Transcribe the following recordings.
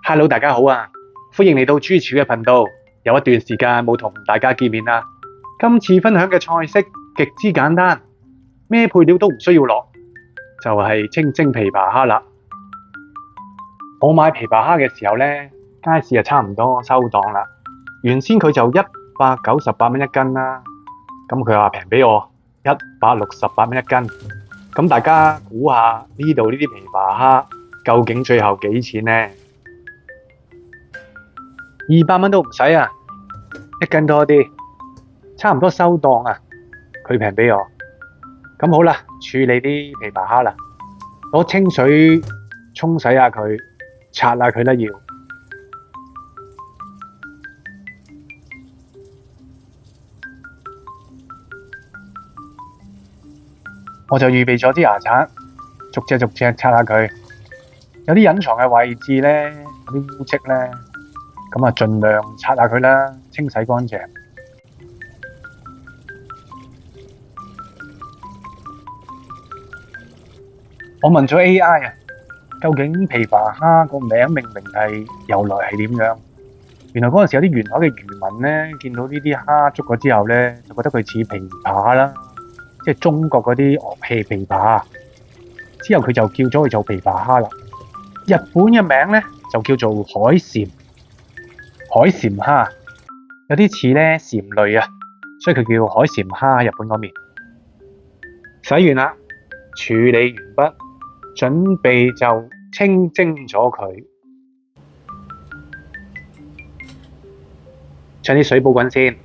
Hello，大家好啊！歡迎嚟到豬廚嘅頻道。有一段時間冇同大家見面啦。今次分享嘅菜式極之簡單，咩配料都唔需要落，就係清蒸琵琶蝦啦。我買琵琶蝦嘅時候呢，街市就差唔多收檔啦。原先佢就198蚊一斤啦，咁佢話平俾我168蚊一斤。咁大家估下呢度呢啲琵琶蝦究竟最後幾錢呢？200蚊都唔使啊，一斤多啲，差唔多收檔啊。佢平俾我，咁好啦，處理啲琵琶蝦啦，攞清水沖洗下佢，刷下佢啦要。我就預備咗啲牙刷，逐隻刷下佢。有啲隱藏嘅位置呢，有啲污漬呢，咁啊盡量刷下佢啦，清洗乾淨。我問咗 AI 啊，究竟琵琶蝦個名命名係由來係點樣？原來嗰陣時有啲沿海嘅漁民呢，見到呢啲蝦捉咗之後呢，就覺得佢似琵琶啦，即係中國嗰啲樂器琵琶。之後佢就叫咗佢做琵琶蝦啦。日本嘅名呢，就叫做海蟾蝦，有啲似呢蟾類啊，所以佢叫海蟾蝦喺日本嗰邊。洗完啦，處理完畢，準備就清蒸咗佢。將啲水煲滾先，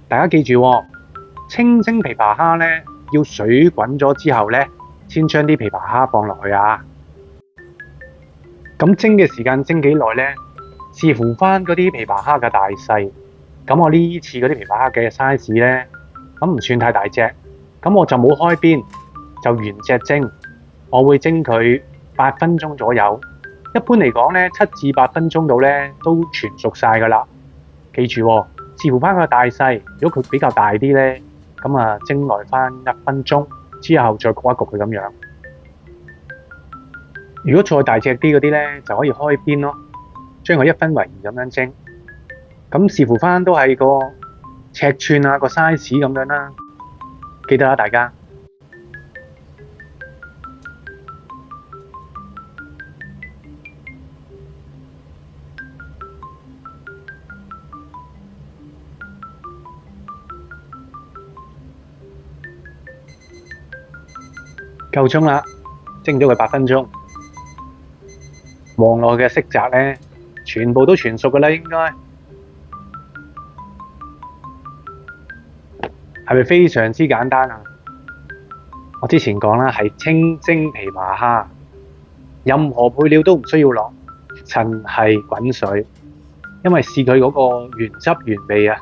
大家記住喎，清蒸琵琶蝦呢，要水滾咗之後呢，先將啲琵琶蝦放落去啊。咁蒸嘅時間蒸幾耐呢？視乎翻嗰啲琵琶蝦嘅大細。咁我呢次嗰啲琵琶蝦嘅 size 呢，咁唔算太大隻，咁我就冇開邊，就原隻蒸。我會蒸佢8分鐘左右。一般嚟講呢，7至8分鐘度呢都全熟晒㗎啦。記住喎，視乎翻佢大細。如果佢比較大啲呢，咁啊蒸耐翻1分鐘之後再焗一焗佢咁樣。如果再大隻啲嗰啲呢，就可以開邊咯，將佢1分為2咁樣蒸。咁視乎翻都係個尺寸啊，個 size 咁樣啦。記得啦，大家。夠鐘啦，蒸咗佢8分鐘。望落去嘅色澤呢，全部都全熟㗎啦，應該係咪非常之簡單啊？我之前講啦，係清蒸琵琶蝦，任何配料都唔需要落，趁係滾水，因為試佢嗰個原汁原味啊。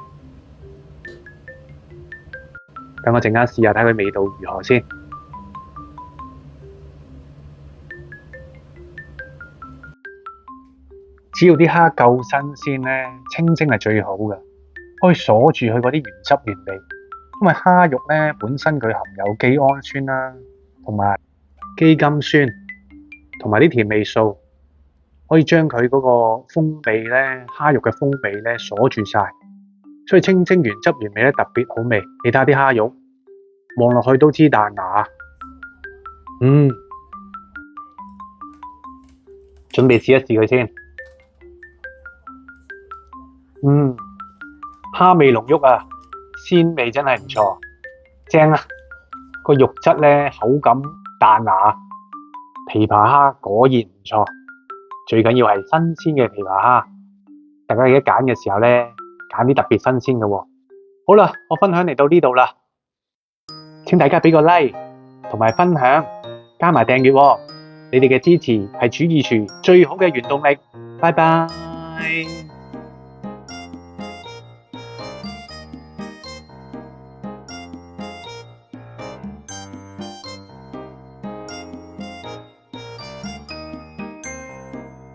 等我陣間試下睇佢味道如何先。只要啲蝦夠新鮮呢，清蒸係最好嘅，可以鎖住佢嗰啲原汁原味。因為蝦肉呢本身佢含有基胺酸啦，同埋基金酸，同埋啲甜味素，可以將佢嗰個風味呢，蝦肉嘅風味呢鎖住晒。所以清蒸原汁原味呢特別好味。你睇下啲蝦肉，望落去都知彈牙。準備試一試佢先。蝦味濃郁啊，鮮味真係唔錯，正啊！個肉質呢，口感彈牙，琵琶蝦果然唔錯。最緊要係新鮮嘅琵琶蝦，大家記得揀嘅時候呢，揀啲特別新鮮嘅喎。好啦，我分享嚟到呢度啦，請大家俾個 like 同埋分享，加埋訂閱喎。你哋嘅支持係煮義廚最好嘅原動力。拜拜。